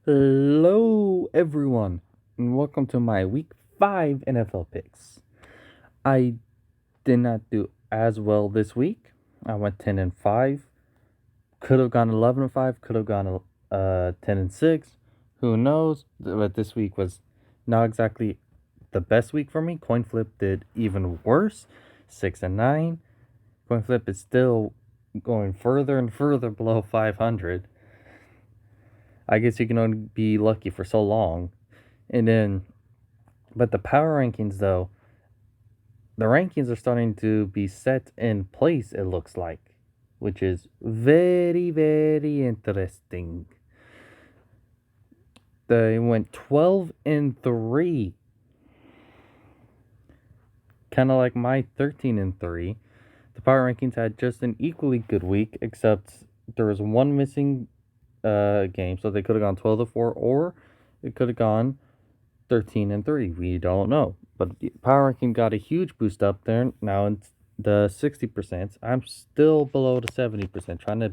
Hello, everyone, and welcome to my Week 5 NFL picks. I did not do as well this week. I went 10 and 5. Could have gone 11 and 5. Could have gone 10 and 6. Who knows? But this week was not exactly the best week for me. Coin flip did even worse, 6 and 9. Coin flip is still going further and further below 500. I guess you can only be lucky for so long. And then, but the power rankings, though, the rankings are starting to be set in place, it looks like, which is very, very interesting. They went 12 and 3, kind of like my 13 and 3. The power rankings had just an equally good week, except there was one missing game, so they could have gone 12 to 4, or it could have gone 13 and 3. We don't know. But the power ranking got a huge boost up there. Now it's the 60%. I'm still below the 70%, trying to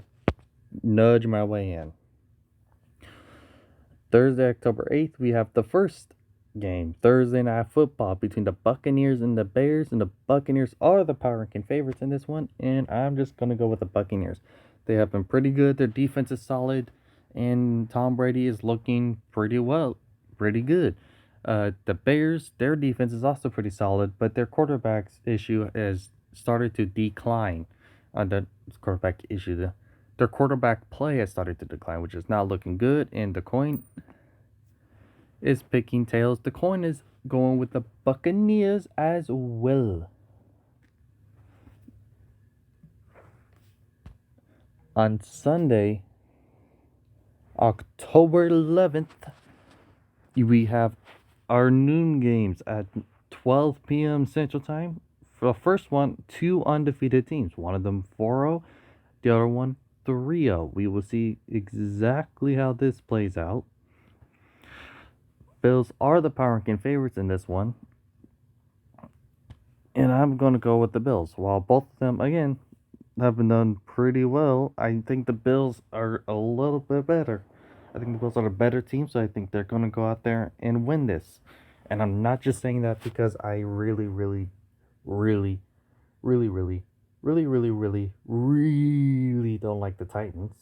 nudge my way in. Thursday, October 8th, we have the first game, Thursday Night Football, between the Buccaneers and the Bears. And the Buccaneers are the power ranking favorites in this one. And I'm just going to go with the Buccaneers. They have been pretty good. Their defense is solid. And Tom Brady is looking pretty good. The Bears, their defense is also pretty solid, but their quarterback's issue has started to decline. Their quarterback play has started to decline, which is not looking good. And the coin is picking tails. The coin is going with the Buccaneers as well. On Sunday, October 11th, we have our noon games at 12 p.m. Central Time. For the first one, two undefeated teams. One of them 4-0, the other one 3-0. We will see exactly how this plays out. Bills are the power ranking favorites in this one. And I'm going to go with the Bills. While both of them, again, have been done pretty well, I think the Bills are a little bit better. I think the Bills are a better team, so I think they're going to go out there and win this. And I'm not just saying that because I really, really, really, really, really, really, really, really, really don't like the Titans.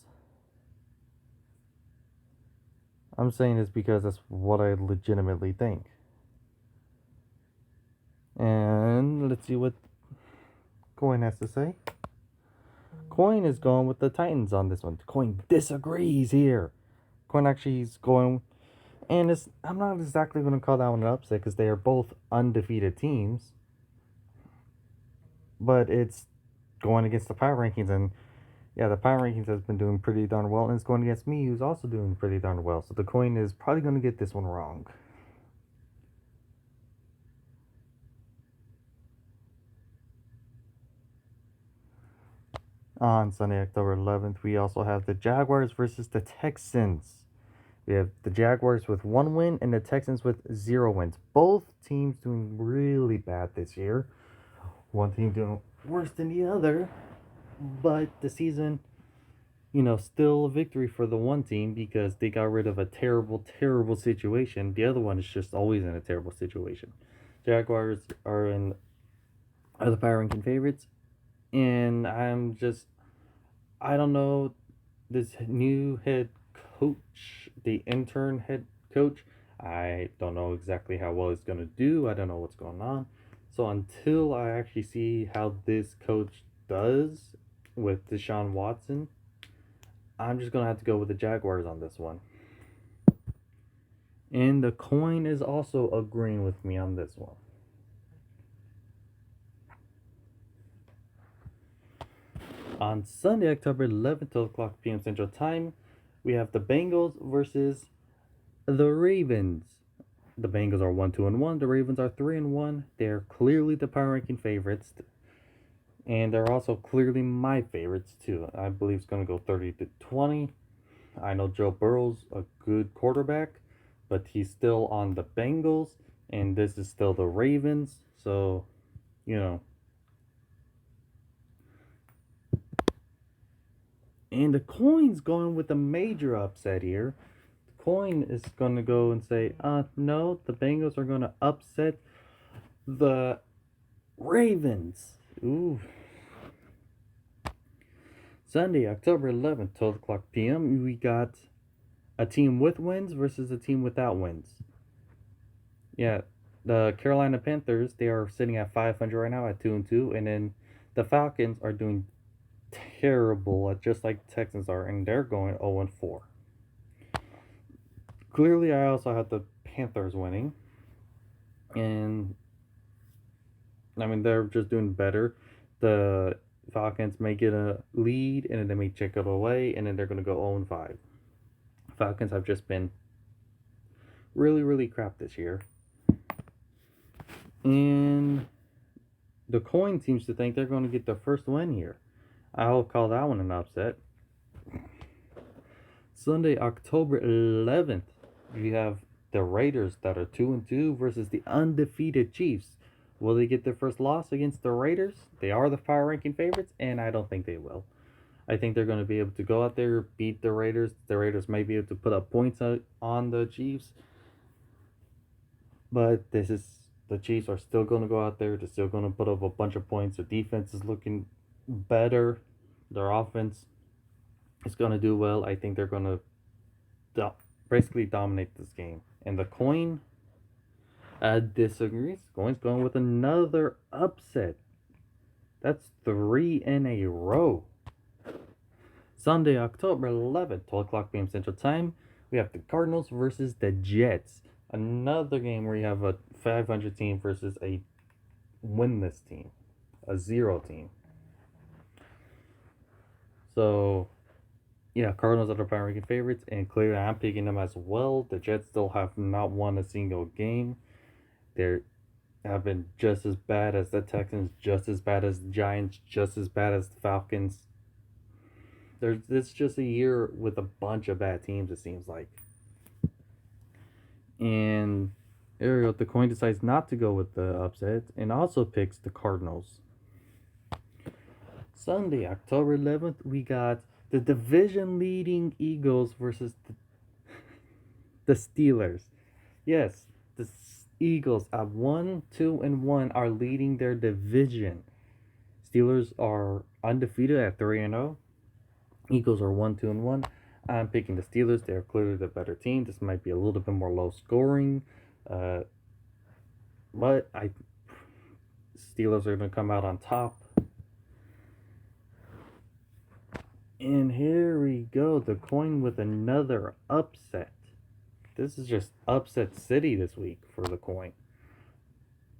I'm saying this because that's what I legitimately think. And let's see what Coin has to say. Coin is going with the Titans on this one. Coin disagrees here. Coin actually is going, and I'm not exactly going to call that one an upset because they are both undefeated teams. But it's going against the power rankings, and yeah, the power rankings has been doing pretty darn well, and it's going against me, who's also doing pretty darn well. So the coin is probably going to get this one wrong. On Sunday, October 11th, we also have the Jaguars versus the Texans. We have the Jaguars with 1 win and the Texans with 0 wins. Both teams doing really bad this year. One team doing worse than the other, but the season, still a victory for the one team because they got rid of a terrible, terrible situation. The other one is just always in a terrible situation. Jaguars are the power ranking favorites, and I don't know, this new head coach, the intern head coach. I don't know exactly how well he's gonna do. I don't know what's going on. So until I actually see how this coach does with Deshaun Watson, I'm just gonna have to go with the Jaguars on this one. And the coin is also agreeing with me on this one. On Sunday, October 11th, 12 o'clock p.m. Central Time, we have the Bengals versus the Ravens. The Bengals are 1-2-1. The Ravens are 3-1. They're clearly the power ranking favorites, and they're also clearly my favorites too. I believe it's going to go 30-20. I know Joe Burrow's a good quarterback, but he's still on the Bengals, and this is still the Ravens. So, you know. And the coin's going with a major upset here. The coin is going to go and say, no, the Bengals are going to upset the Ravens. Ooh. Sunday, October 11th, 12 o'clock p.m., we got a team with wins versus a team without wins. Yeah, the Carolina Panthers, they are sitting at 500 right now at 2-2, and then the Falcons are doing terrible, just like the Texans are, and they're going 0-4. Clearly, I also had the Panthers winning, and I mean they're just doing better. The Falcons may get a lead, and then they may check it away, and then they're going to go 0-5. Falcons have just been really, really crap this year, and the coin seems to think they're going to get their first win here. I'll call that one an upset. Sunday, October 11th, you have the Raiders that are 2-2 versus the undefeated Chiefs. Will they get their first loss against the Raiders? They are the power ranking favorites, and I don't think they will. I think they're going to be able to go out there, beat the Raiders. The Raiders may be able to put up points on the Chiefs, but the Chiefs are still going to go out there. They're still going to put up a bunch of points. Their defense is looking better. Their offense is going to do well. I think they're going to basically dominate this game. And the coin disagrees. Coin's going with another upset. That's 3 in a row. Sunday, October 11th, 12 o'clock p.m. Central Time, we have the Cardinals versus the Jets. Another game where you have a 500 team versus a winless team, a 0 team. So, yeah, Cardinals are the power ranking favorites, and clearly I'm picking them as well. The Jets still have not won a single game. They have been just as bad as the Texans, just as bad as the Giants, just as bad as the Falcons. It's just a year with a bunch of bad teams, it seems like. And Ariel, the coin decides not to go with the upset and also picks the Cardinals. Sunday, October 11th, we got the division leading Eagles versus the Steelers. Yes, the Eagles at 1-2-1 are leading their division. Steelers are undefeated at 3-0. Eagles are 1-2-1. I'm picking the Steelers. They're clearly the better team. This might be a little bit more low scoring, but Steelers are going to come out on top. And here we go, the coin with another upset. This is just upset city this week for the coin.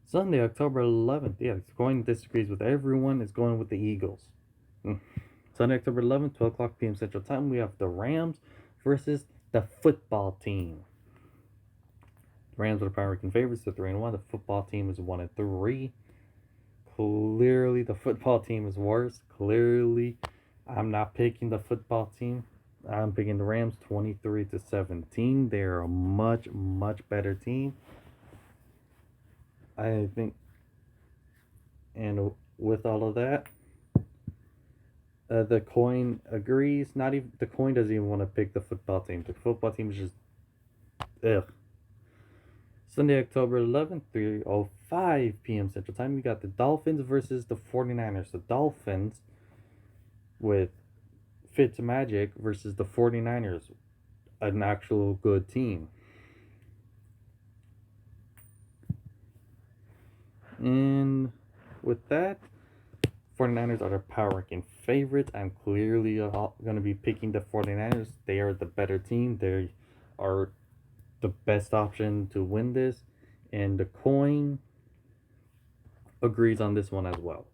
Sunday, October 11th. Yeah, the coin disagrees with everyone. It's going with the Eagles. Sunday, October 11th, 12 o'clock p.m. Central Time, we have the Rams versus the football team. The Rams are the power ranking favorites, they're 3-1. The football team is 1-3. Clearly, the football team is worse. Clearly, I'm not picking the football team. I'm picking the Rams 23-17. They're a much, much better team. I think, and with all of that, the coin agrees. Not even the coin doesn't even want to pick the football team. The football team is just ugh. Sunday, October 11th, 3:05 p.m. Central Time, we got the Dolphins versus the 49ers. The Dolphins with Fitzmagic versus the 49ers, an actual good team. And with that, 49ers are the power ranking favorites. I'm clearly going to be picking the 49ers. They are the better team. They are the best option to win this. And the coin agrees on this one as well.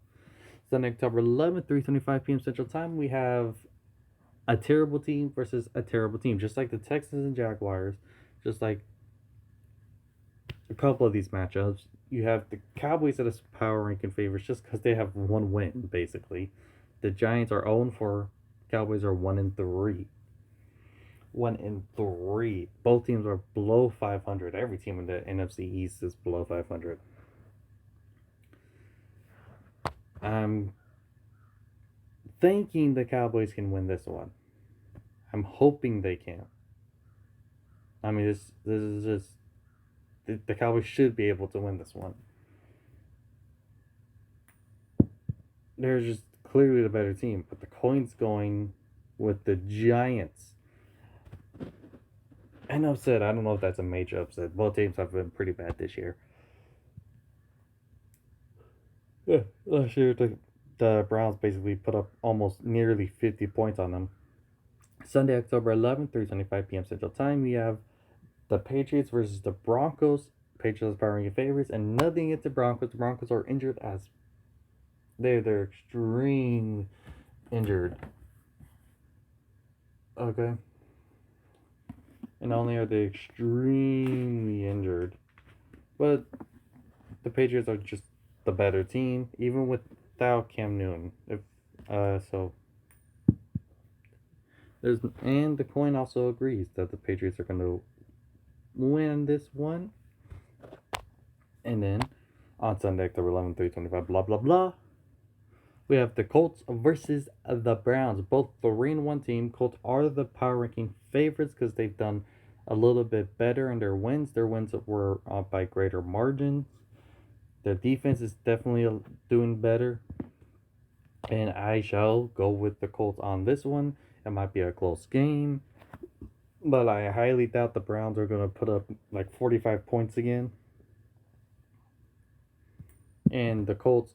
Sunday, October 11th, 3:25 p.m. Central Time, we have a terrible team versus a terrible team. Just like the Texans and Jaguars, just like a couple of these matchups, you have the Cowboys that is power ranking favorites just because they have one win, basically. The Giants are 0-4. Cowboys are 1-3. 1-3. Both teams are below 500. Every team in the NFC East is below 500. I'm thinking the Cowboys can win this one. I'm hoping they can. I mean, this is just the Cowboys should be able to win this one. They're just clearly the better team, but the coin's going with the Giants. And upset, I don't know if that's a major upset. Both teams have been pretty bad this year. Yeah, last year the Browns basically put up almost nearly 50 points on them. Sunday, October 11th, 3:25 p.m. Central Time, we have the Patriots versus the Broncos. Patriots power ranking favorites, and nothing against the Broncos. The Broncos are injured as they're extremely injured. Okay. And not only are they extremely injured, but the Patriots are just the better team, even without Cam Newton. If so there's and the coin also agrees that the Patriots are gonna win this one. And then on Sunday, October 11th, 3:25, blah blah blah. We have the Colts versus the Browns. Both 3-1 team. Colts are the power ranking favorites because they've done a little bit better in their wins. Their wins were by greater margins. Their defense is definitely doing better. And I shall go with the Colts on this one. It might be a close game, but I highly doubt the Browns are going to put up like 45 points again. And the Colts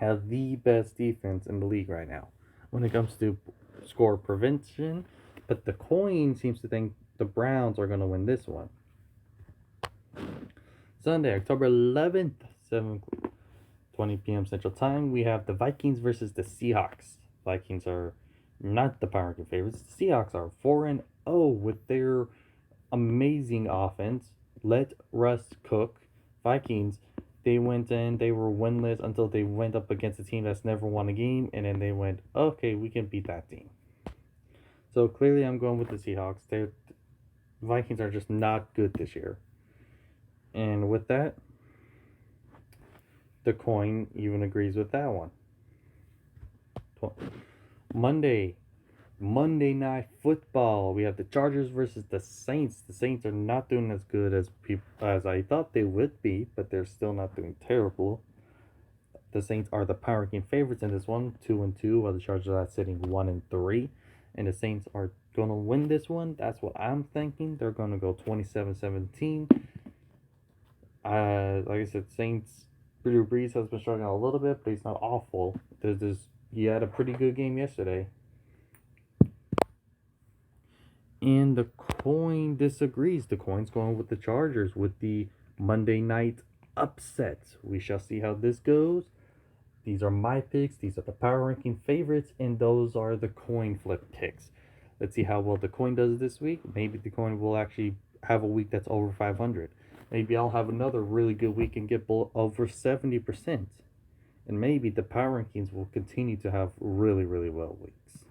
have the best defense in the league right now when it comes to score prevention. But the coin seems to think the Browns are going to win this one. Sunday, October 11th, 7:20 p.m. Central Time, we have the Vikings versus the Seahawks. Vikings are not the power ranking favorites. The Seahawks are 4-0 with their amazing offense. Let Russ cook. Vikings, they went in, they were winless until they went up against a team that's never won a game, and then they went, okay, we can beat that team. So clearly, I'm going with the Seahawks. The Vikings are just not good this year. And with that, the coin even agrees with that one. Monday Night Football. We have the Chargers versus the Saints. The Saints are not doing as good as I thought they would be, but they're still not doing terrible. The Saints are the power ranking favorites in this one, 2-2, while the Chargers are sitting 1-3. And the Saints are going to win this one. That's what I'm thinking. They're going to go 27-17. Like I said, Saints, Drew Brees has been struggling a little bit, but he's not awful. He had a pretty good game yesterday. And the coin disagrees. The coin's going with the Chargers with the Monday night upset. We shall see how this goes. These are my picks. These are the power ranking favorites, and those are the coin flip picks. Let's see how well the coin does this week. Maybe the coin will actually have a week that's over 500. Maybe I'll have another really good week and get over 70%. And maybe the power rankings will continue to have really, really well weeks.